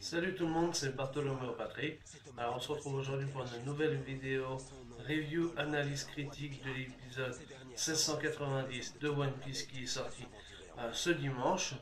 Salut tout le monde, c'est Bartholoméo Patrick. Alors on se retrouve aujourd'hui pour une nouvelle vidéo review, analyse critique de l'épisode 1690 de One Piece qui est sorti ce dimanche.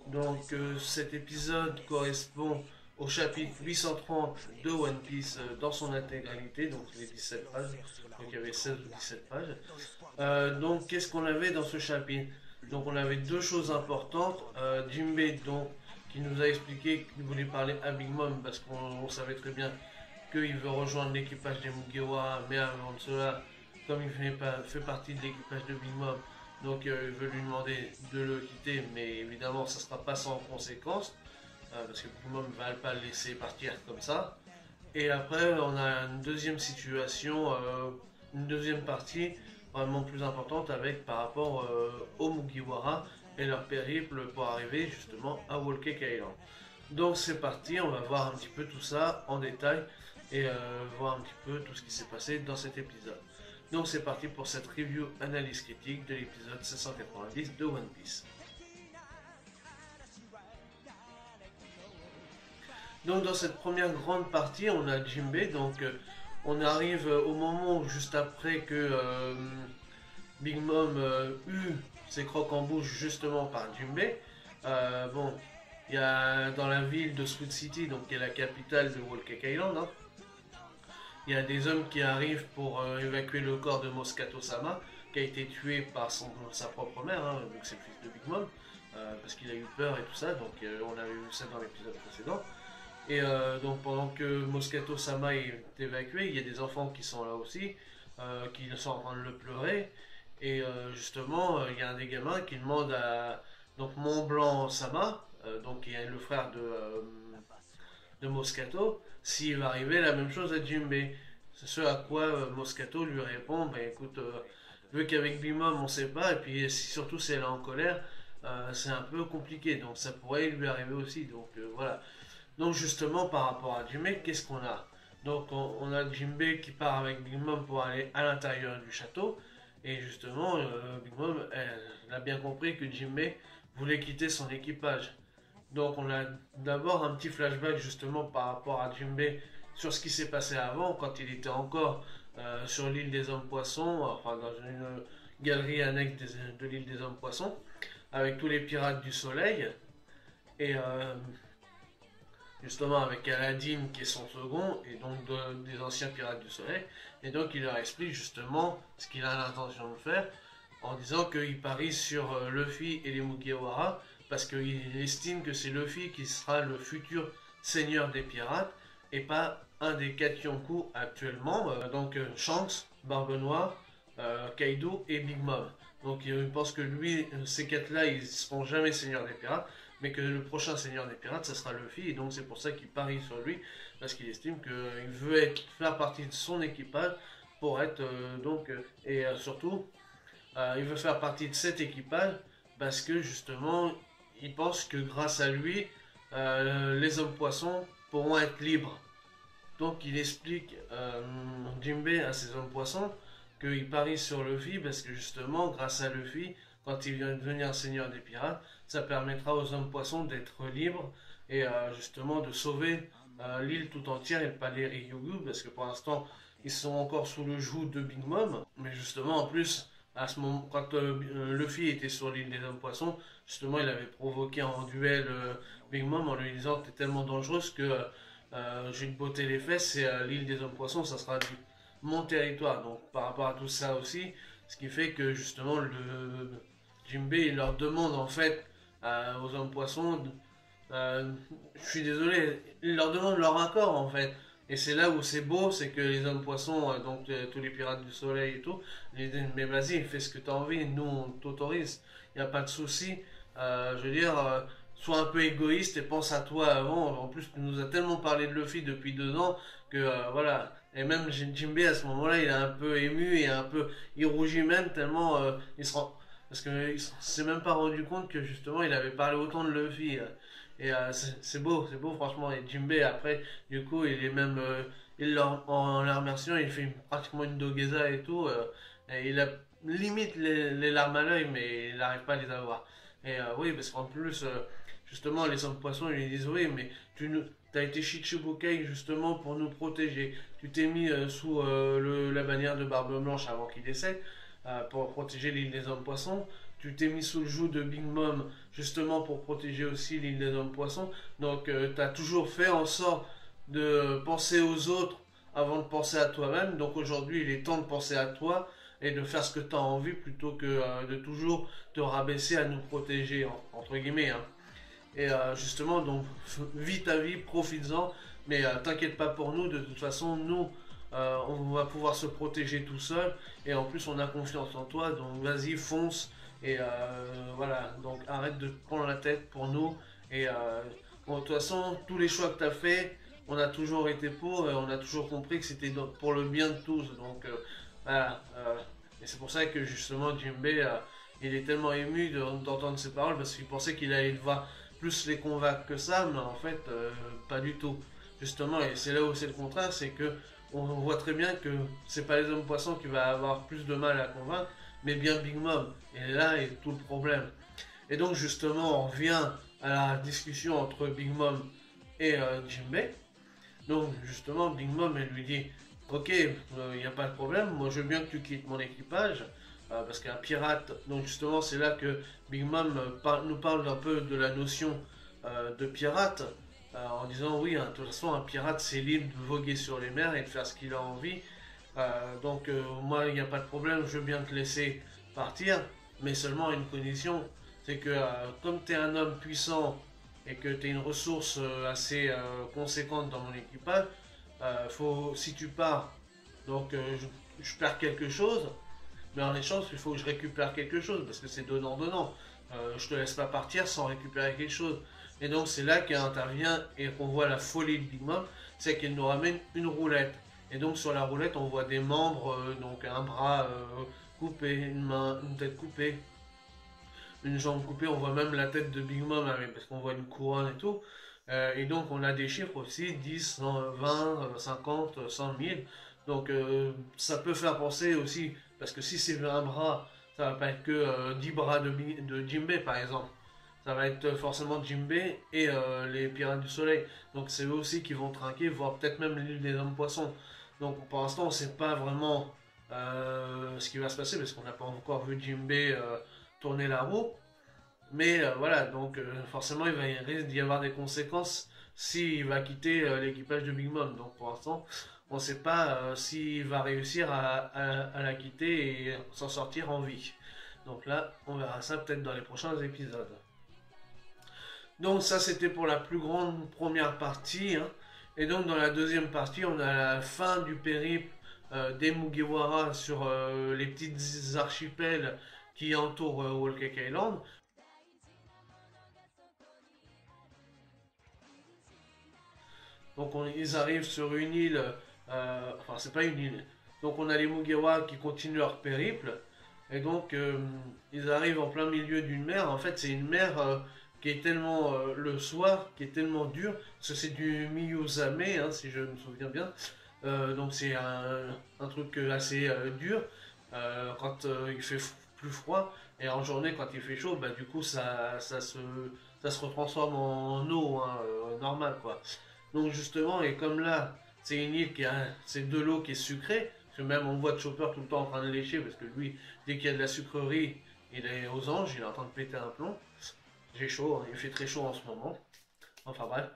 Donc cet épisode correspond au chapitre 830 de One Piece dans son intégralité, donc les 17 pages. Donc il y avait 16 ou 17 pages. Donc qu'est-ce qu'on avait dans ce chapitre? Donc on avait deux choses importantes. Jinbei donc qui nous a expliqué qu'il voulait parler à Big Mom parce qu'on savait très bien qu'il veut rejoindre l'équipage des Mugiwara, mais avant de cela, comme il fait partie de l'équipage de Big Mom, donc il veut lui demander de le quitter, mais évidemment ça ne sera pas sans conséquence, parce que Big Mom ne va pas le laisser partir comme ça. Et après, on a une deuxième situation, une deuxième partie vraiment plus importante avec par rapport aux Mugiwara et leur périple pour arriver justement à Whole Cake Island. Donc c'est parti, on va voir un petit peu tout ça en détail et voir un petit peu tout ce qui s'est passé dans cet épisode. Donc c'est parti pour cette review analyse critique de l'épisode 790 de One Piece. Donc dans cette première grande partie, on a Jinbei, donc on arrive au moment où, juste après que Big Mom eut ses crocs en bouche justement par Jinbei. Bon, il y a dans la ville de Sweet City, donc qui est la capitale de Whole Cake Island, hein, il y a des hommes qui arrivent pour évacuer le corps de Moscato Sama, qui a été tué par sa propre mère, hein, donc c'est le fils de Big Mom, parce qu'il a eu peur et tout ça, donc on avait vu ça dans l'épisode précédent. Et donc pendant que Moscato Sama est évacué, il y a des enfants qui sont là aussi, qui sont en train de le pleurer. Et justement, il y a un des gamins qui demande à donc Mont Blanc Sama, donc qui est le frère de Moscato, s'il va arriver la même chose à Jinbei. C'est ce à quoi Moscato lui répond, bah écoute, vu qu'avec Bimom on sait pas, et puis surtout si elle est en colère, c'est un peu compliqué, donc ça pourrait lui arriver aussi, donc voilà. Donc justement par rapport à Jinbei, qu'est-ce qu'on a? Donc on a Jinbei qui part avec Big Mom pour aller à l'intérieur du château. Et justement, Big Mom, elle a bien compris que Jinbei voulait quitter son équipage. Donc on a d'abord un petit flashback justement par rapport à Jinbei sur ce qui s'est passé avant, quand il était encore sur l'île des hommes poissons, enfin dans une galerie annexe de l'île des hommes poissons, avec tous les pirates du soleil. Et justement avec Aladdin qui est son second, et donc des anciens pirates du soleil. Et donc il leur explique justement ce qu'il a l'intention de faire, en disant qu'il parie sur Luffy et les Mugiwara, parce qu'il estime que c'est Luffy qui sera le futur seigneur des pirates, et pas un des quatre Yonkou actuellement, donc Shanks, Barbe Noire, Kaido et Big Mom. Donc il pense que lui, ces quatre-là, ils ne seront jamais seigneurs des pirates, mais que le prochain seigneur des pirates, ça sera Luffy, et donc c'est pour ça qu'il parie sur lui, parce qu'il estime qu'il veut faire partie de son équipage pour être et surtout, il veut faire partie de cet équipage parce que justement, il pense que grâce à lui, les hommes poissons pourront être libres. Donc il explique Jinbei à ses hommes poissons qu'il parie sur Luffy parce que justement, grâce à Luffy, quand il vient de devenir seigneur des pirates, ça permettra aux hommes poissons d'être libres et justement de sauver l'île tout entière et le palais Ryugu, parce que pour l'instant ils sont encore sous le joug de Big Mom, mais justement en plus à ce moment, quand Luffy était sur l'île des hommes poissons, justement il avait provoqué en duel Big Mom en lui disant t'es tellement dangereuse que je vais te botter les fesses et l'île des hommes poissons ça sera mon territoire. Donc par rapport à tout ça aussi, ce qui fait que justement le Jinbei il leur demande en fait aux hommes poissons, je suis désolé, il leur demande leur accord en fait. Et c'est là où c'est beau, c'est que les hommes poissons, donc tous les pirates du soleil et tout, ils disent mais vas-y, fais ce que tu as envie, nous on t'autorise, il n'y a pas de souci. Je veux dire, sois un peu égoïste et pense à toi avant. En plus, tu nous as tellement parlé de Luffy depuis 2 ans que voilà. Et même Jinbei à ce moment-là, il est un peu ému et un peu, il rougit même tellement il se rend, parce qu'il s'est même pas rendu compte que justement il avait parlé autant de Luffy. Et c'est beau franchement. Et Jinbei après, du coup, il est même, en les remerciant, il fait pratiquement une dogueza et tout. Et il a limite les larmes à l'œil, mais il n'arrive pas à les avoir. Et oui, parce qu'en plus, justement les hommes poissons ils lui disent oui mais t'as été Shichibukai justement pour nous protéger. Tu t'es mis sous la bannière de Barbe Blanche avant qu'il décède pour protéger l'île des hommes poissons. Tu t'es mis sous le joug de Big Mom justement pour protéger aussi l'île des hommes poissons. Donc tu as toujours fait en sorte de penser aux autres avant de penser à toi-même. Donc aujourd'hui, il est temps de penser à toi et de faire ce que tu as envie plutôt que de toujours te rabaisser à nous protéger, entre guillemets. Hein. Et justement, donc, vis ta vie, profites-en, mais t'inquiète pas pour nous, de toute façon, nous, on va pouvoir se protéger tout seul, et en plus, on a confiance en toi, donc vas-y, fonce, et voilà, donc arrête de te prendre la tête pour nous, et bon, de toute façon, tous les choix que tu as fait, on a toujours été pour, et on a toujours compris que c'était pour le bien de tous, donc voilà, et c'est pour ça que justement, Jinbei, il est tellement ému d'entendre ces paroles, parce qu'il pensait qu'il allait devoir plus les convaincre que ça, mais en fait, pas du tout. Justement, et c'est là où c'est le contraire, c'est que on voit très bien que c'est pas les hommes poissons qui va avoir plus de mal à convaincre, mais bien Big Mom. Et là est tout le problème. Et donc justement, on revient à la discussion entre Big Mom et Jinbei. Donc justement, Big Mom, elle lui dit, ok, il n'y a pas de problème, moi je veux bien que tu quittes mon équipage, parce qu'un pirate, donc justement c'est là que Big Mom nous parle un peu de la notion de pirate, en disant oui, hein, de toute façon un pirate c'est libre de voguer sur les mers et de faire ce qu'il a envie, donc moi il n'y a pas de problème, je veux bien te laisser partir, mais seulement à une condition, c'est que comme tu es un homme puissant et que tu es une ressource assez conséquente dans mon équipage, si tu pars, donc je perds quelque chose, mais en échange, il faut que je récupère quelque chose, parce que c'est donnant-donnant. Je te laisse pas partir sans récupérer quelque chose. Et donc c'est là qu'elle intervient et qu'on voit la folie de Big Mom, c'est qu'elle nous ramène une roulette. Et donc sur la roulette, on voit des membres, donc un bras coupé, une main, une tête coupée, une jambe coupée, on voit même la tête de Big Mom, parce qu'on voit une couronne et tout. Et donc on a des chiffres aussi, 10, 20, 50, 100 000. Donc ça peut faire penser aussi, parce que si c'est un bras, ça va pas être que 10 bras de Jinbei par exemple. Ça va être forcément Jinbei et les Pirates du Soleil. Donc c'est eux aussi qui vont trinquer, voire peut-être même l'île des Hommes Poissons. Donc pour l'instant on ne sait pas vraiment ce qui va se passer, parce qu'on n'a pas encore vu Jinbei tourner la roue. Mais voilà, donc forcément il risque d'y avoir des conséquences s'il va quitter l'équipage de Big Mom. Donc pour l'instant, on ne sait pas s'il va réussir à la quitter et s'en sortir en vie. Donc là, on verra ça peut-être dans les prochains épisodes. Donc ça c'était pour la plus grande première partie. Hein. Et donc dans la deuxième partie, on a la fin du périple des Mugiwara sur les petites archipels qui entourent Whole Cake Island. Donc ils arrivent sur une île, enfin c'est pas une île. Donc on a les Mugiwara qui continuent leur périple. Et donc ils arrivent en plein milieu d'une mer. En fait c'est une mer qui est tellement le soir, qui est tellement dure. Parce que c'est du Miyuzame, hein, si je me souviens bien. Donc c'est un truc assez dur quand il fait plus froid. Et en journée quand il fait chaud, bah, du coup ça se retransforme en eau hein, normale quoi. Donc justement, et comme là, c'est une île c'est de l'eau qui est sucrée, parce que même on voit Chopper tout le temps en train de lécher, parce que lui, dès qu'il y a de la sucrerie, il est aux anges, il est en train de péter un plomb. J'ai chaud, hein, il fait très chaud en ce moment. Enfin bref.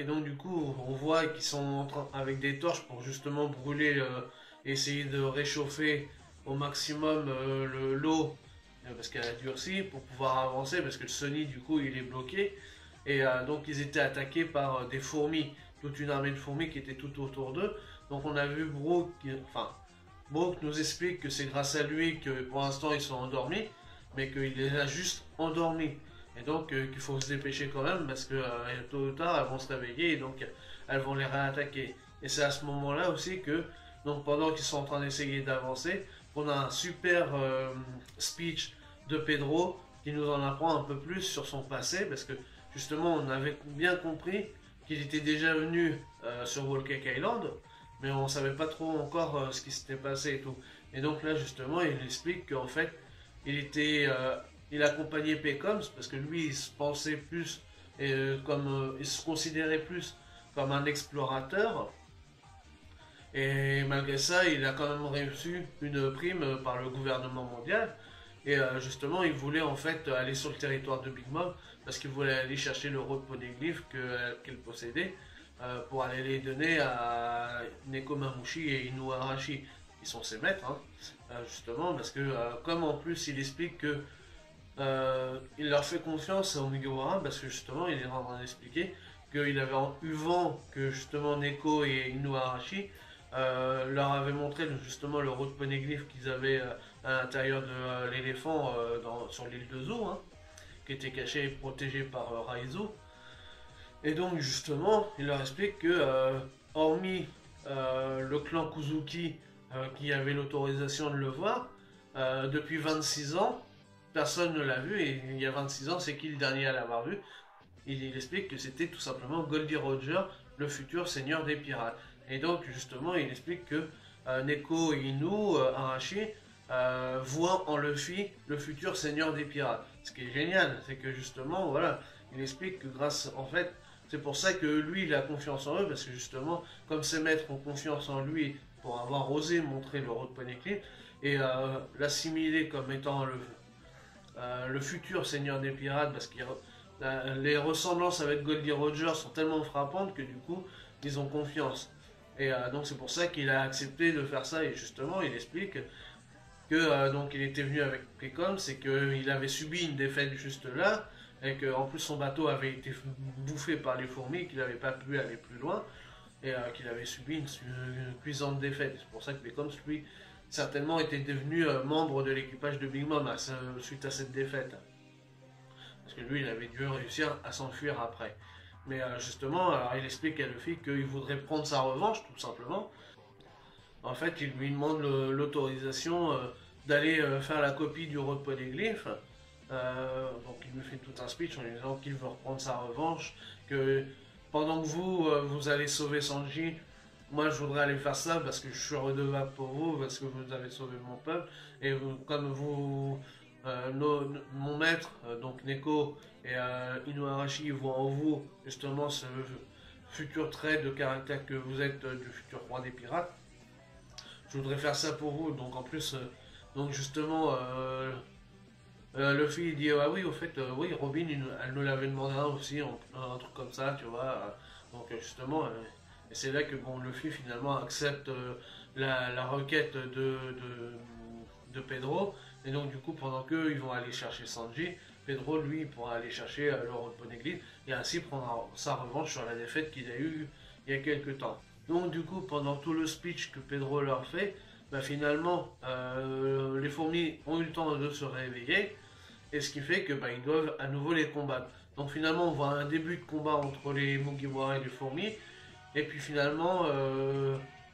Et donc du coup, on voit qu'ils sont en train, avec des torches pour justement brûler, essayer de réchauffer au maximum l'eau, parce qu'elle a durci, pour pouvoir avancer, parce que le Sony du coup il est bloqué. Et donc ils étaient attaqués par des fourmis, toute une armée de fourmis qui était tout autour d'eux. Donc on a vu Brook nous explique que c'est grâce à lui que pour l'instant ils sont endormis, mais qu'il les a juste endormis. Et donc qu'il faut se dépêcher quand même, parce que tôt ou tard elles vont se réveiller et donc elles vont les réattaquer. Et c'est à ce moment-là aussi que, donc pendant qu'ils sont en train d'essayer d'avancer, on a un super speech de Pedro qui nous en apprend un peu plus sur son passé, parce que justement, on avait bien compris qu'il était déjà venu sur Whole Cake Island, mais on ne savait pas trop encore ce qui s'était passé et tout. Et donc là, justement, il explique qu'en fait, il était il accompagnait Pecoms parce que lui, il se pensait plus, il se considérait plus comme un explorateur. Et malgré ça, il a quand même reçu une prime par le gouvernement mondial. Et justement, il voulait en fait aller sur le territoire de Big Mom parce qu'il voulait aller chercher le rôle poneglyphe qu'elle possédait pour aller les donner à Nekomamushi et Inuarashi. Ils sont ses maîtres, hein, justement, parce que comme en plus il explique que il leur fait confiance au Mugiwara, parce que justement il est en train d'expliquer qu'il avait eu vent que justement Neko et Inuarashi leur avaient montré justement le road poneglyph qu'ils avaient à l'intérieur de l'éléphant sur l'île de Zo, hein, qui était caché et protégé par Raizo. Et donc justement, il leur explique que hormis le clan Kuzuki qui avait l'autorisation de le voir, depuis 26 ans, personne ne l'a vu, et il y a 26 ans, c'est qui le dernier à l'avoir vu? Il explique que c'était tout simplement Goldie Roger, le futur seigneur des pirates. Et donc justement, il explique que Neko et Inu, Arashi, voient en Luffy le futur seigneur des pirates. Ce qui est génial, c'est que justement, voilà, il explique que grâce, en fait, c'est pour ça que lui, il a confiance en eux, parce que justement, comme ses maîtres ont confiance en lui pour avoir osé montrer le Road Poneglyph et l'assimiler comme étant le futur seigneur des pirates, parce que les ressemblances avec Goldie Roger sont tellement frappantes que du coup, ils ont confiance. Et donc c'est pour ça qu'il a accepté de faire ça, et justement, il explique que donc il était venu avec Pecom, c'est qu'il avait subi une défaite juste là, et qu'en plus son bateau avait été bouffé par les fourmis, qu'il n'avait pas pu aller plus loin, et qu'il avait subi une cuisante défaite. C'est pour ça que Pecom, lui, certainement était devenu membre de l'équipage de Big Mom suite à cette défaite. Parce que lui, il avait dû réussir à s'enfuir après. Mais justement, alors, il explique à Luffy qu'il voudrait prendre sa revanche, tout simplement. En fait, il lui demande l'autorisation d'aller faire la copie du Road Poneglyph. Donc il me fait tout un speech en lui disant qu'il veut reprendre sa revanche, que pendant que vous allez sauver Sanji, moi je voudrais aller faire ça parce que je suis redevable pour vous, parce que vous avez sauvé mon peuple, et comme mon maître, donc Neko et Inuarashi voient en vous justement ce futur trait de caractère que vous êtes du futur roi des pirates, je voudrais faire ça pour vous. Donc en plus, donc justement, Luffy il dit ah oui, au fait, oui, Robin elle nous l'avait demandé un aussi, un truc comme ça, tu vois. Donc justement, et c'est là que bon, Luffy finalement accepte la requête de Pedro. Et donc du coup, pendant qu'eux ils vont aller chercher Sanji, Pedro lui pourra aller chercher le Road Poneglyph et ainsi prendre sa revanche sur la défaite qu'il a eue il y a quelques temps. Donc du coup, pendant tout le speech que Pedro leur fait, bah, finalement, les fourmis ont eu le temps de se réveiller, et ce qui fait que bah, ils doivent à nouveau les combattre. Donc finalement, on voit un début de combat entre les Mugiwara et les fourmis, et puis finalement,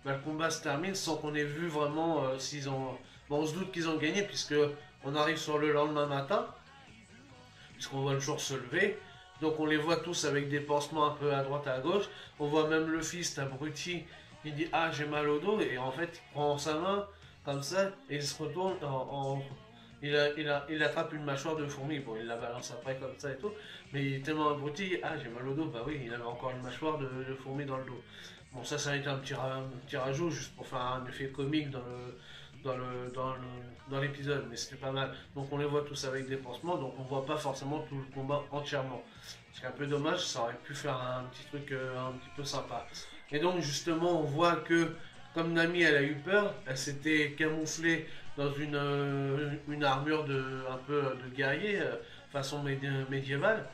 bah, le combat se termine sans qu'on ait vu vraiment s'ils ont... Bon, on se doute qu'ils ont gagné, puisque on arrive sur le lendemain matin, puisqu'on voit le jour se lever. Donc on les voit tous avec des pansements un peu à droite à gauche. On voit même le fils abruti qui dit ah j'ai mal au dos, et en fait il prend sa main comme ça et il se retourne il attrape une mâchoire de fourmi. Bon, il la balance après comme ça et tout, mais il est tellement abruti, ah j'ai mal au dos, bah oui, il avait encore une mâchoire de fourmi dans le dos. Bon, ça a été un petit rajout juste pour faire un effet comique dans l'épisode, mais c'était pas mal. Donc on les voit tous avec des pansements, donc on voit pas forcément tout le combat entièrement. C'est un peu dommage, ça aurait pu faire un petit truc un petit peu sympa. Et donc justement on voit que comme Nami elle a eu peur, elle s'était camouflée dans une armure un peu de guerrier, façon médiévale.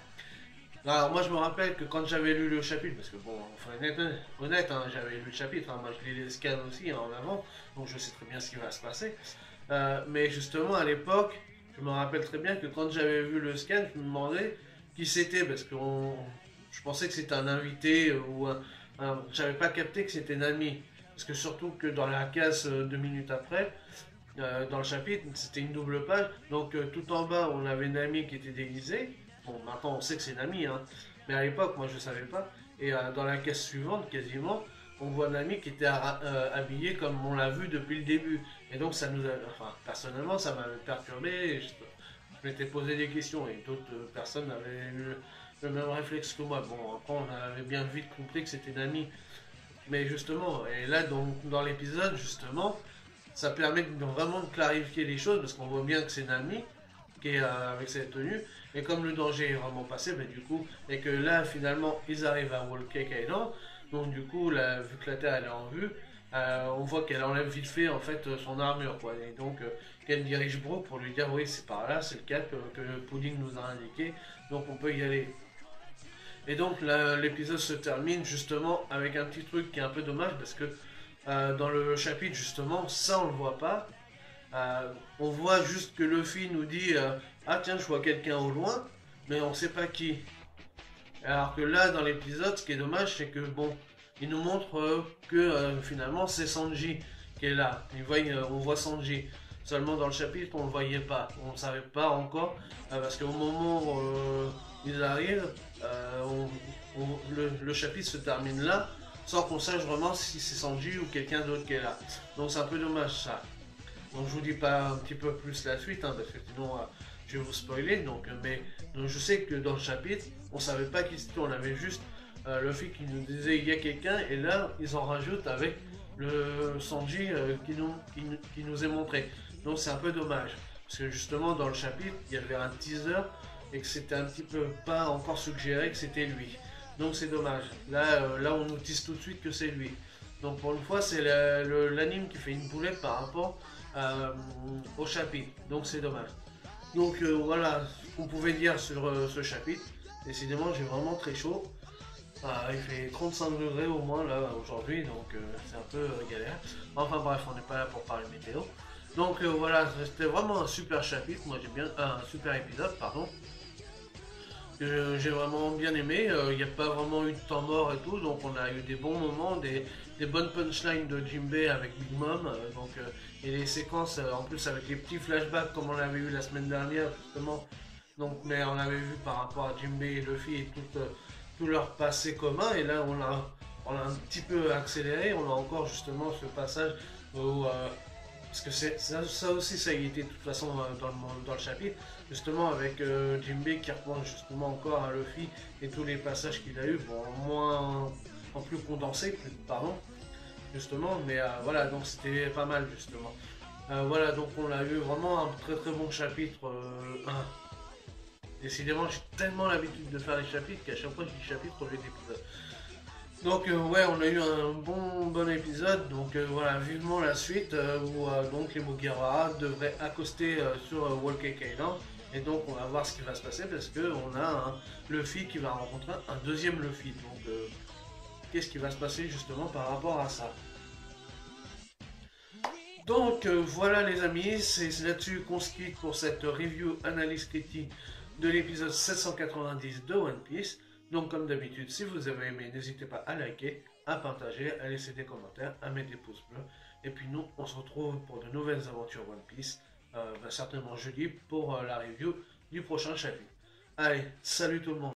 Alors moi je me rappelle que quand j'avais lu le chapitre, parce que bon, enfin honnête hein, j'avais lu le chapitre, hein, moi je lis les scans aussi hein, en avant, donc je sais très bien ce qui va se passer. Mais justement à l'époque, je me rappelle très bien que quand j'avais vu le scan, je me demandais qui c'était, parce que je pensais que c'était un invité j'avais pas capté que c'était Nami. Parce que surtout que dans la case 2 minutes après, dans le chapitre, c'était une double page, donc tout en bas on avait Nami qui était déguisée. Bon, maintenant on sait que c'est Nami, hein. Mais à l'époque, moi je savais pas. Et dans la case suivante, quasiment, on voit Nami qui était habillée comme on l'a vu depuis le début. Et donc ça nous a... Enfin, personnellement, ça m'avait perturbé. je m'étais posé des questions et d'autres personnes avaient eu le même réflexe que moi. Bon, après, on avait bien vite compris que c'était Nami. Mais justement, et là, dans l'épisode, justement, ça permet vraiment de clarifier les choses parce qu'on voit bien que c'est Nami qui est avec cette tenue. Et comme le danger est vraiment passé, ben, du coup, et que là, finalement, ils arrivent à Whole Cake Island. Donc, du coup, là, vu que la Terre elle est en vue, on voit qu'elle enlève vite fait en fait son armure, quoi. Et donc, qu'elle dirige Brooke pour lui dire oui, c'est par là, c'est le cap que Pudding nous a indiqué, donc on peut y aller. Et donc l'épisode se termine justement avec un petit truc qui est un peu dommage parce que dans le chapitre justement, ça on le voit pas. On voit juste que Luffy nous dit ah tiens, je vois quelqu'un au loin, mais on sait pas qui. Alors que là, dans l'épisode, ce qui est dommage, c'est que bon, il nous montre que finalement c'est Sanji qui est là. On voit Sanji. Seulement dans le chapitre, on ne le voyait pas. On ne savait pas encore. Parce qu'au moment où ils arrivent, le chapitre se termine là, sans qu'on sache vraiment si c'est Sanji ou quelqu'un d'autre qui est là. Donc c'est un peu dommage ça. Donc je vous dis pas un petit peu plus la suite, hein, parce que sinon je vais vous spoiler. Donc je sais que dans le chapitre, on savait pas qui c'était, on avait juste Luffy qui nous disait il y a quelqu'un, et là ils en rajoutent avec le Sanji qui nous est montré. Donc c'est un peu dommage, parce que justement dans le chapitre, il y avait un teaser et que c'était un petit peu pas encore suggéré que c'était lui. Donc c'est dommage. Là on nous tease tout de suite que c'est lui. Donc pour une fois, c'est l'anime qui fait une boulette par rapport au chapitre. Donc c'est dommage. Donc voilà ce qu'on pouvait dire sur ce chapitre. Décidément, j'ai vraiment très chaud. Il fait 35 degrés au moins là aujourd'hui, donc c'est un peu galère. Enfin bref, on n'est pas là pour parler météo. Donc voilà, c'était vraiment un super chapitre. Moi j'ai bien un super épisode, pardon. Que j'ai vraiment bien aimé. Il n'y a pas vraiment eu de temps mort et tout, donc on a eu des bons moments, des bonnes punchlines de Jinbei avec Big Mom. Et les séquences en plus avec les petits flashbacks comme on l'avait eu la semaine dernière justement. Donc, mais on avait vu par rapport à Jinbei et Luffy et tout leur passé commun. Et là on a un petit peu accéléré. On a encore justement ce passage où parce que ça aussi, ça y était de toute façon dans le chapitre, justement avec Jinbei qui reprend justement encore à Luffy et tous les passages qu'il a eu, bon, en plus condensé, pardon, justement, mais voilà, donc c'était pas mal justement. Voilà, donc on a eu vraiment un très très bon chapitre 1. Décidément, j'ai tellement l'habitude de faire les chapitres qu'à chaque fois que je dis chapitre, je fais d'épisode. Donc ouais, on a eu un bon épisode, donc voilà, vivement la suite où donc les Mugiwara devraient accoster sur Whole Cake Island, et donc on va voir ce qui va se passer parce que on a un Luffy qui va rencontrer un deuxième Luffy, donc qu'est-ce qui va se passer justement par rapport à ça. Donc voilà les amis, c'est là-dessus qu'on se quitte pour cette review analyse critique de l'épisode 790 de One Piece. Donc comme d'habitude, si vous avez aimé, n'hésitez pas à liker, à partager, à laisser des commentaires, à mettre des pouces bleus. Et puis nous, on se retrouve pour de nouvelles aventures One Piece, certainement jeudi, pour la review du prochain chapitre. Allez, salut tout le monde!